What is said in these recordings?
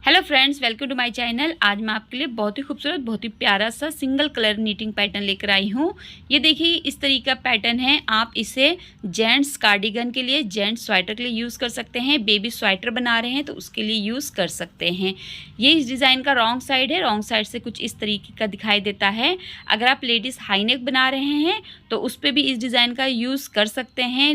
Hello friends, welcome to my channel. आज मैं आपके लिए बहुत ही खूबसूरत, बहुत ही प्यारा सा सिंगल कलर नीटिंग पैटर्न लेकर आई हूँ। ये देखिए, इस तरीके का पैटर्न है। आप इसे जेंट्स कार्डिगन के लिए, जेंट्स स्वेटर के लिए यूज़ कर सकते हैं। बेबी स्वेटर बना रहे हैं तो उसके लिए यूज़ कर सकते हैं। ये इस डिज़ाइन का रॉन्ग साइड है। रॉन्ग साइड से कुछ इस तरीके का दिखाई देता है। अगर आप लेडीज़ हाई नेक बना रहे हैं तो उस पर भी इस डिज़ाइन का यूज़ कर सकते हैं।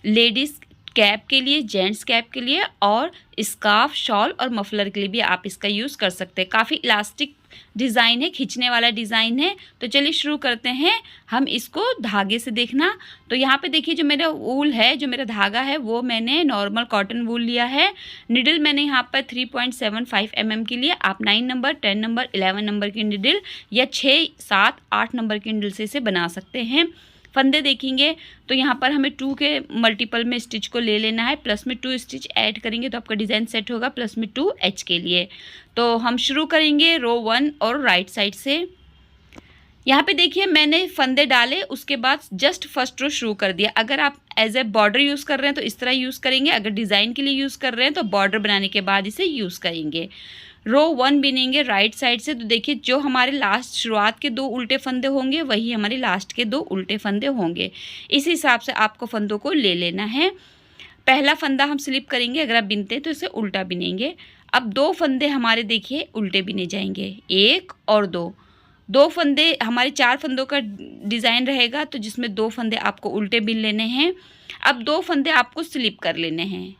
लेडीज़ कैप के लिए, जेंट्स कैप के लिए और स्कार्फ, शॉल और मफलर के लिए भी आप इसका यूज़ कर सकते हैं। काफ़ी इलास्टिक डिज़ाइन है, खींचने वाला डिज़ाइन है। तो चलिए शुरू करते हैं हम इसको धागे से देखना। तो यहाँ पे देखिए, जो मेरा वूल है, जो मेरा धागा है, वो मैंने नॉर्मल कॉटन वूल लिया है। निडल मैंने यहाँ पर 3.75 mm की लिए। आप 9 नंबर, 10 नंबर, 11 नंबर की निडल या 6, 7, 8 नंबर की निडल से इसे बना सकते हैं। फंदे देखेंगे तो यहाँ पर हमें 2 के मल्टीपल में स्टिच को ले लेना है। प्लस में 2 स्टिच ऐड करेंगे तो आपका डिज़ाइन सेट होगा। प्लस में 2 एच के लिए। तो हम शुरू करेंगे रो 1 और राइट साइड से। यहाँ पे देखिए, मैंने फंदे डाले, उसके बाद जस्ट फर्स्ट रो शुरू कर दिया। अगर आप एज ए बॉर्डर यूज़ कर रहे हैं तो इस तरह यूज़ करेंगे। अगर डिज़ाइन के लिए यूज़ कर रहे हैं तो बॉर्डर बनाने के बाद इसे यूज़ करेंगे। रो 1 बिनेंगे राइट साइड से। तो देखिए, जो हमारे लास्ट शुरुआत के 2 उल्टे फंदे होंगे वही हमारे लास्ट के 2 उल्टे फंदे होंगे। इस हिसाब से आपको फंदों को ले लेना है। पहला फंदा हम स्लिप करेंगे। अगर आप बिनते हैं तो इसे उल्टा बिनेंगे। अब 2 फंदे हमारे देखिए उल्टे बिने जाएंगे, 1 और 2। 2 फंदे हमारे 4 फंदों का डिज़ाइन रहेगा, तो जिसमें 2 फंदे आपको उल्टे बिन लेने हैं। अब 2 फंदे आपको स्लिप कर लेने हैं।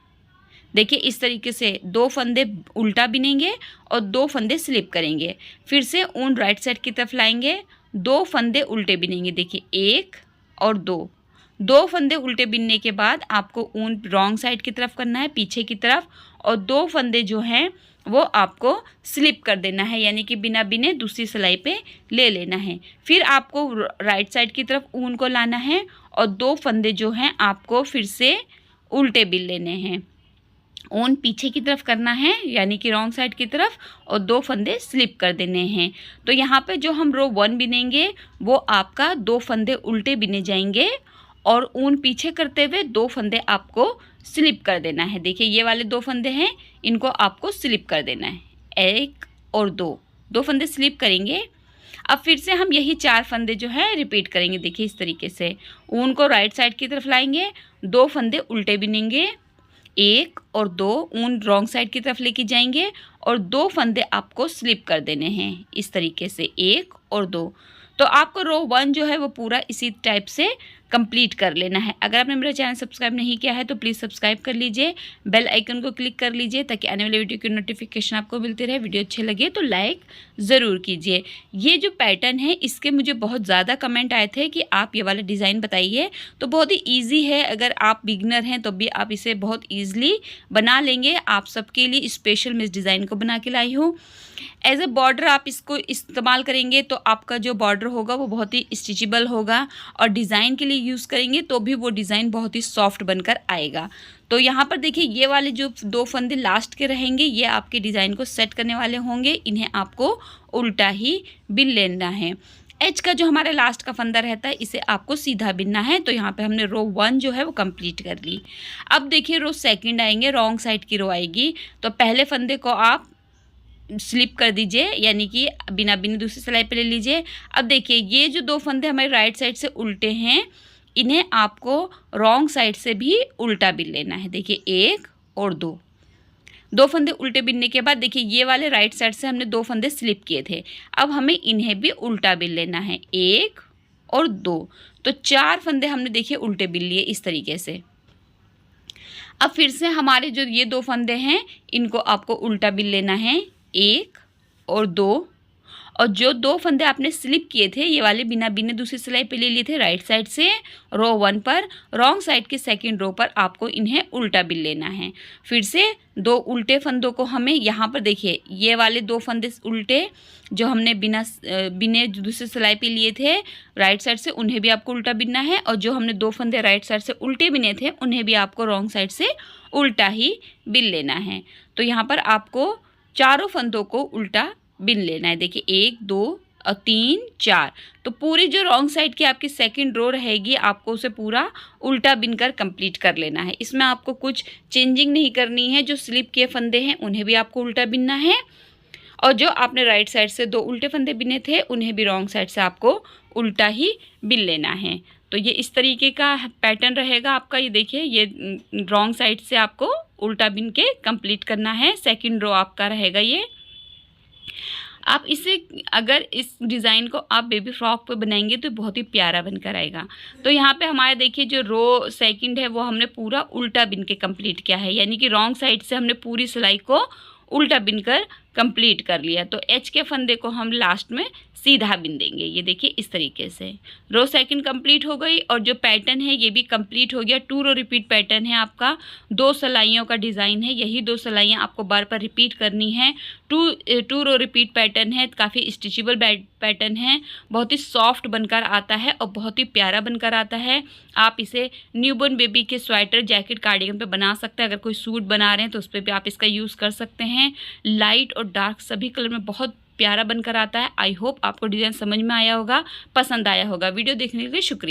देखिए, इस तरीके से 2 फंदे उल्टा बिनेंगे और 2 फंदे स्लिप करेंगे। फिर से ऊन राइट साइड की तरफ लाएंगे, 2 फंदे उल्टे बिनेंगे। देखिए, 1 और 2 फंदे उल्टे बिनने के बाद आपको ऊन रॉन्ग साइड की तरफ करना है, पीछे की तरफ। और 2 फंदे जो हैं वो आपको स्लिप कर देना है, यानी कि बिना बिने दूसरी सिलाई पे ले लेना है। फिर आपको राइट साइड की तरफ ऊन को लाना है और 2 फंदे जो हैं आपको फिर से उल्टे बिन लेने हैं। ऊन पीछे की तरफ करना है, यानी कि रॉन्ग साइड की तरफ, और 2 फंदे स्लिप कर देने हैं। तो यहाँ पे जो हम रो 1 बिनेंगे वो आपका 2 फंदे उल्टे बिने जाएंगे और ऊन पीछे करते हुए 2 फंदे आपको स्लिप कर देना है। देखिए, ये वाले 2 फंदे हैं, इनको आपको स्लिप कर देना है। 1 और 2 फंदे स्लिप करेंगे। अब फिर से हम यही 4 फंदे जो है रिपीट करेंगे। देखिए, इस तरीके से ऊन को राइट साइड की तरफ लाएंगे, 2 फंदे उल्टे बिनेंगे, 1 और 2 ऊन रॉन्ग साइड की तरफ लेके जाएंगे और 2 फंदे आपको स्लिप कर देने हैं। इस तरीके से 1 और 2। तो आपको रो 1 जो है वो पूरा इसी टाइप से कंप्लीट कर लेना है। अगर आपने मेरा चैनल सब्सक्राइब नहीं किया है तो प्लीज़ सब्सक्राइब कर लीजिए, बेल आइकन को क्लिक कर लीजिए ताकि आने वाले वीडियो की नोटिफिकेशन आपको मिलती रहे। वीडियो अच्छे लगे तो लाइक ज़रूर कीजिए। ये जो पैटर्न है इसके मुझे बहुत ज़्यादा कमेंट आए थे कि आप ये वाला डिज़ाइन बताइए। तो बहुत ही ईजी है, अगर आप बिगनर हैं तो भी आप इसे बहुत ईजिली बना लेंगे। आप सबके लिए स्पेशल मैं इस डिज़ाइन को बना के लाई हूँ। एज ए बॉर्डर आप इसको इस्तेमाल करेंगे तो आपका जो बॉर्डर होगा वो बहुत ही स्टिचेबल होगा, और डिज़ाइन के लिए यूज़ करेंगे तो भी वो डिज़ाइन बहुत ही सॉफ्ट बनकर आएगा। तो यहाँ पर देखिए, ये वाले जो 2 फंदे लास्ट के रहेंगे ये आपके डिज़ाइन को सेट करने वाले होंगे। इन्हें आपको उल्टा ही बिन लेना है। एच का जो हमारा लास्ट का फंदा रहता है इसे आपको सीधा बिनना है। तो यहाँ पे हमने रो 1 जो है वो कंप्लीट कर ली। अब देखिए, रो 2 आएंगे, रॉन्ग साइड की रो आएगी। तो पहले फंदे को आप स्लिप कर दीजिए, यानी कि बिना बिने दूसरी सिलाई पे ले लीजिए। अब देखिए, ये जो 2 फंदे हमारे राइट साइड से उल्टे हैं इन्हें आपको रॉन्ग साइड से भी उल्टा बिन लेना है। देखिए, 1 और 2 फंदे उल्टे बिनने के बाद देखिए, ये वाले राइट साइड से हमने 2 फंदे स्लिप किए थे। अब हमें इन्हें भी उल्टा बिन लेना है, 1 और 2। तो 4 फंदे हमने देखिए उल्टे बिन लिए इस तरीके से। अब फिर से हमारे जो ये 2 फंदे हैं इनको आपको उल्टा बिन लेना है, 1 और 2। और जो 2 फंदे आपने स्लिप किए थे ये वाले बिना बिने दूसरी सिलाई पे ले लिए थे राइट साइड से रो 1 पर, रॉन्ग साइड के सेकंड रो पर आपको इन्हें उल्टा बिन लेना है। फिर से 2 उल्टे फंदों को हमें यहाँ पर देखिए, ये वाले 2 फंदे उल्टे जो हमने बिने दूसरी सिलाई पे लिए थे राइट साइड से उन्हें भी आपको उल्टा बिनना है, और जो हमने 2 फंदे राइट साइड से उल्टे बिने थे उन्हें भी आपको रॉन्ग साइड से उल्टा ही बिन लेना है। तो यहाँ पर आपको चारों फंदों को उल्टा बिन लेना है। देखिए, 1, 2, और 3 4। तो पूरी जो रॉन्ग साइड की आपकी सेकंड रो रहेगी आपको उसे पूरा उल्टा बिनकर कंप्लीट कर लेना है। इसमें आपको कुछ चेंजिंग नहीं करनी है। जो स्लिप के फंदे हैं उन्हें भी आपको उल्टा बिनना है और जो आपने राइट साइड से 2 उल्टे फंदे बिने थे उन्हें भी रॉन्ग साइड से आपको उल्टा ही बिन लेना है। तो ये इस तरीके का पैटर्न रहेगा आपका। ये देखिए, ये रॉन्ग साइड से आपको उल्टा बिन के कंप्लीट करना है। सेकंड रो आपका रहेगा ये। आप इसे अगर इस डिज़ाइन को आप बेबी फ्रॉक पे बनाएंगे तो बहुत ही प्यारा बनकर आएगा। तो यहाँ पे हमारे देखिए जो रो सेकंड है वो हमने पूरा उल्टा बिन के कंप्लीट किया है, यानी कि रॉन्ग साइड से हमने पूरी सिलाई को उल्टा बिनकर कंप्लीट कर लिया। तो एच के फंदे को हम लास्ट में सीधा बिन देंगे। ये देखिए इस तरीके से रो सेकंड कंप्लीट हो गई और जो पैटर्न है ये भी कंप्लीट हो गया। 2 रो रिपीट पैटर्न है आपका, 2 सिलाइयों का डिज़ाइन है। यही 2 सिलाइयाँ आपको बार बार रिपीट करनी है। 2 रो रिपीट पैटर्न है, काफ़ी स्टिचेबल पैटर्न है, बहुत ही सॉफ्ट बनकर आता है और बहुत ही प्यारा बनकर आता है। आप इसे न्यूबॉर्न बेबी के स्वेटर, जैकेट, कार्डिगन पे बना सकते हैं। अगर कोई सूट बना रहे हैं तो उस पर भी आप इसका यूज़ कर सकते हैं। लाइट और डार्क सभी कलर में बहुत प्यारा बनकर आता है। आई होप आपको डिज़ाइन समझ में आया होगा, पसंद आया होगा। वीडियो देखने के लिए शुक्रिया।